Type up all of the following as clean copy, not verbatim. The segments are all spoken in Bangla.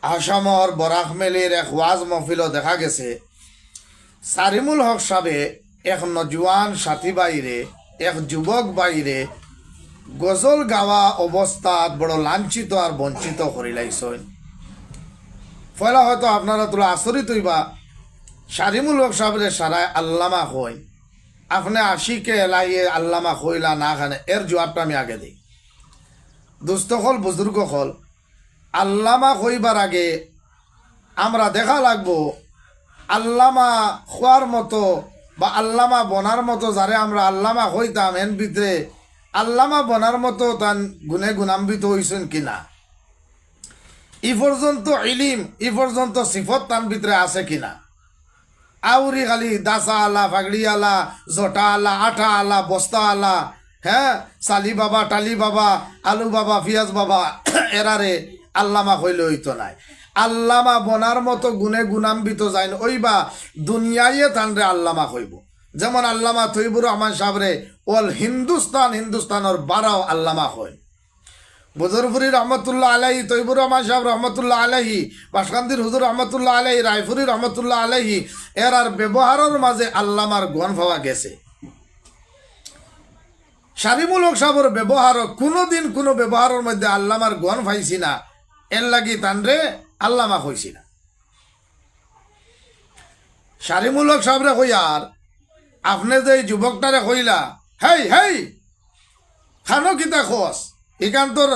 আসামর বরাকমেলির এক ওয়াজ মহফিলও দেখা গেছে সারিমুল হক সাহেবে এক নজওয়ান সাথী বাইরে এক যুবক বাইরে গজল গাওয়া অবস্থাত বড় লাঞ্ছিত আর বঞ্চিত করিলাইছেন। ফলে হয়তো আপনারা তোলা আচরিত হইবা সারিমুল হক সাহেবের সারায় আল্লামা হই, আপনি আশিকে এলাইয়ে আল্লামা হইলা না খানে, এর জবাবটা আমি আগে দিই। দুস্থ হল বুজুর্গ হল, আল্লামা হইবার আগে আমরা দেখা লাগবো আল্লামা হওয়ার মতো বা আল্লামা বনার মতো যারে আমরা আল্লামা হইতাম এর ভিতরে আল্লামা বনার মতো তান গুণে গুণান্বিত হইছেন কিনা, ই পর্যন্ত ইলিম ই পর্যন্ত সিফত তান ভিতরে আছে কিনা। আউরি খালি দাসা আলা, ফাগড়ি আলা, জটা আলা, আঠা আলা, বস্তা আলা, হ্যাঁ সালি বাবা, টালি বাবা, আলু বাবা, পিয়াজ বাবা এরারে আল্লামা হইলে হইতো নাই। আল্লামা বনার মতো গুণে গুণান্বিত যাইন ওইবা দুনিয়ায় তানরে আল্লামা হইব। যেমন আল্লামা তৈবুর রহমান সাহেবরে ওল হিন্দুস্তানের 12 আল্লামা হয়। বজরপুরি রহমতুল্লাহ আলাহি, তৈবুর রহমান সাহেব রহমতুল্লাহ আলাহি, বাসকান্দির হুজুর রহমতুল্লাহ আলাহি, রায়পুরি রহমতুল্লাহ আলাহি, এর আর ব্যবহারের মাঝে আল্লামার গণ পাওয়া গেছে। সারিমুল হক সাহেবের ব্যবহার কোনোদিন কোনো ব্যবহারের মধ্যে আল্লামার গণ পাইছি না, এর লাগি তানরে আল্লামা হইছি না। সারিমুল হক সাহেবরে কইয়ার আপনি যে যুবকটারে কইলা হেই হেই খানো কিতা খোস, এখান তোর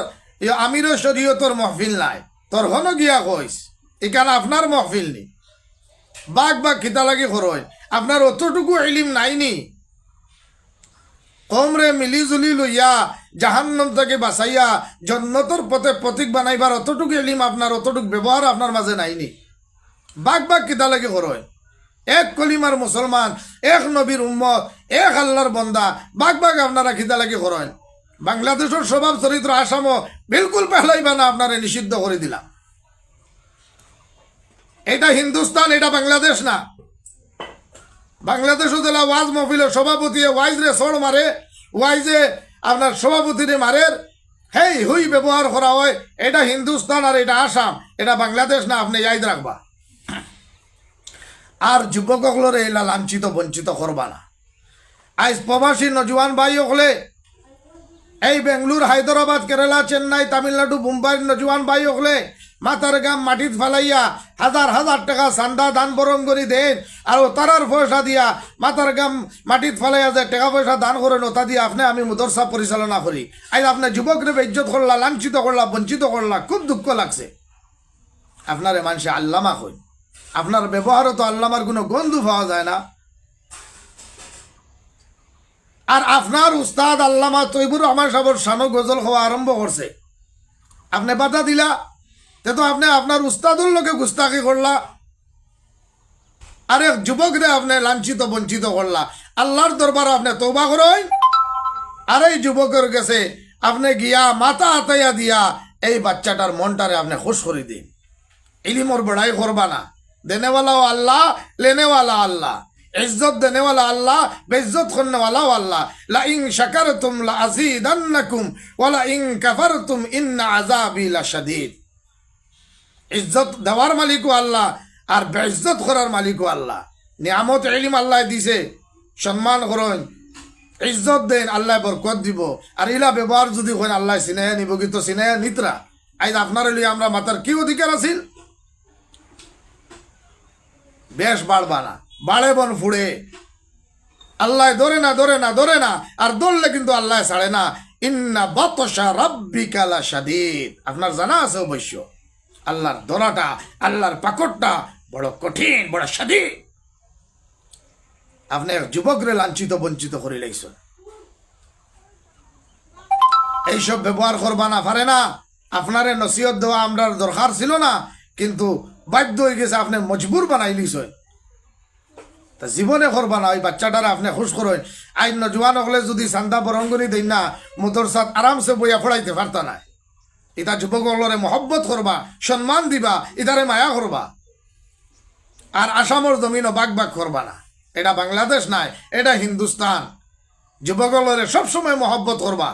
আমির শরীয়তর মহফিল নাই, তোর হন গিয়া কইস এখানে আপনার মহফিল নি, বাঘ বাঘ খিতা লাগি খরচ, আপনার অতটুকু ইলিম নাইনি। কমরে মিলিজুলি লইয়া জাহান্নাম থেকে বাঁচাইয়া জন্নতর পথে প্রতীক বানাইবার অতটুকু ইলিম আপনার, অতটুকু ব্যবহার আপনার মাঝে নাইনি। বাঘ বাঘ খিতা লাগি খরচ, এক কলিমার মুসলমান, এক নবীর উম্মত, এক আল্লাহর বন্দা, বাঘ বাঘ আপনারা খিতা লাগি করেন। বাংলাদেশের স্বভাব চরিত্র আসামও বিলকুল পেহলাইবা না, আপনারা নিষিদ্ধ করে দিলাম। এটা হিন্দুস্তান, এটা বাংলাদেশ না। বাংলাদেশও দিলা ওয়াজ মহফিলের সভাপতি ওয়াইজ রে সড় মারে, ওয়াইজে আপনার সভাপতিরে মারে, হেই হুই ব্যবহার করা হয়। এটা হিন্দুস্তান আর এটা আসাম, এটা বাংলাদেশ না, আপনি ইয়াদ রাখবা। আর যুবকগুলোর এলা লাঞ্ছিত বঞ্চিত করবা না। আজ প্রবাসী নজওয়ান ভাই হলে এই বেঙ্গলুর, হায়দ্রাবাদ, কেরালা, চেন্নাই, তামিলনাড়ু, মুম্বাইয়ের নজওয়ান ভাই হলে মাথার গাম মাটিত ফালাইয়া হাজার হাজার টাকা চান্দা দান বরং করি দেন, আর তারার পয়সা দিয়া মাথার গাম মাটিত ফালাইয়া যে টাকা পয়সা দান করেন ওটা দিয়ে আপনি আমি মুদরসা পরিচালনা করি। আজ আপনার যুবকরে বেইজ্জত করলা, লাঞ্ছিত করলা, বঞ্চিত করলা, খুব দুঃখ লাগছে। আপনারে মানুষে আল্লামা কই, আপনার ব্যবহারও তো আল্লামার কোনো গন্ধ পাওয়া যায় না। আর আপনার উস্তাদ আল্লামা তৈবুর রহমান সাহেবের শানো গজল হওয়া আরম্ভ করছে, আপনি বাধা দিলা, তো আপনি আপনার উস্তাদুর লোকে গুস্তাকি করলা, আর এক যুবকরে আপনি লাঞ্ছিত বঞ্চিত করলা। আল্লাহর দরবারে আপনি তওবা করেন, আর এই যুবকের কাছে আপনি গিয়া মাথা হাতাইয়া দিয়া এই বাচ্চাটার মনটারে আপনি খুশ করে দিন। ইলিমর বড়াই করবা না। দেনেওয়ালাও আল্লাহ, লেনেওয়ালা আল্লাহ, ইজ্জত দেনেওয়ালা আল্লাহ, বেইজ্জত করনেওয়ালাও আল্লাহ। লা ইন শাকারতুম লা আযীদান্নাকুম ওয়া লা ইন কাফারতুম ইন্না আযাবি লাশাদীদ। ইজ্জত দেওয়ার মালিকও আল্লাহ, আর বেইজ্জত করার মালিকও আল্লাহ। নিয়ামত ইলম আল্লাহ দিছে, সম্মান করেন, ইজ্জত দেন, আল্লাহ বরকত দিব। আর ইলা ব্যবহার যদি করেন আল্লাহ সিনেহা নিব, কিন্তু সিনেহা নিতরা। আজ আপনার লিয়ে আমরা মাতার কি অধিকার আছিল? বেশ বাড়বা না, বাড়ে বন ফুড়ে। আল্লাহ ধরে না, ধরে না, ধরে না, আর ধরলে কিন্তু আল্লাহ ছাড়ে না। ইন্না বাতশা রাব্বিকা লাশাদীদ। আপনার জানা আছে অবশ্য আল্লাহর ধরাটা, আল্লাহর পাকড়টা বড় কঠিন, বড় শাদীদ। আপনি যুবকরে লাঞ্ছিত বঞ্চিত করে লাইছেন, এইসব ব্যবহার করবা না, পারে না। আপনারে নসিহত দেওয়া আমরা দরকার ছিল না, কিন্তু বাধ্য হয়ে গেছে, আপনি মজবুর বানাই লিছেন। তা জীবনে করবা না। ওই বাচ্চাটারা আপনি খুশ করেন। আইন নজওয়ান হলে যদি চান্দা বরঙ্গনি দেন না, মুদরসাত আরামসে বইয়া পড়াইতে পারতা না। এটা যুবক হলরে মহব্বত করবা, সম্মান দিবা, ইদারে মায়া করবা। আর আসামর জমিনও বাগ বাগ করবা না। এটা বাংলাদেশ নাই, এটা হিন্দুস্তান। যুবক হলরে সবসময় মহব্বত করবা।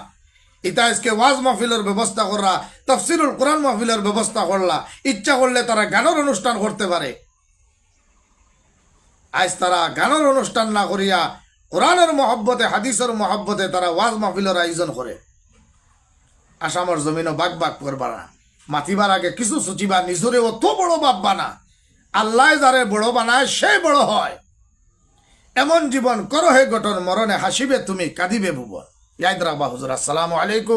ইতা আজকে ওয়াজ মাহফিলের ব্যবস্থা করা, তাফসিরুল কোরআন মাহফিলের ব্যবস্থা করলা, ইচ্ছা করলে তারা গানের অনুষ্ঠান করতে পারে। আজ তারা গানের অনুষ্ঠান না করিয়া কোরআনের মহব্বতে, হাদিসের মহব্বতে তারা ওয়াজ মাহফিলের আয়োজন করে। আসামের জমিনও বাগ বাগ করবা না, মাতিবার আগে কিছু সুচিবা, নিজরে অত বড় ভাববা না। আল্লাহ যারে বড় বানায় সে বড় হয়। এমন জীবন করো হে গঠন, মরণে হাসিবে তুমি, কাঁদিবে ভুবন। ইয়াদ রাখবা হুজুর। আসসালামু আলাইকুম।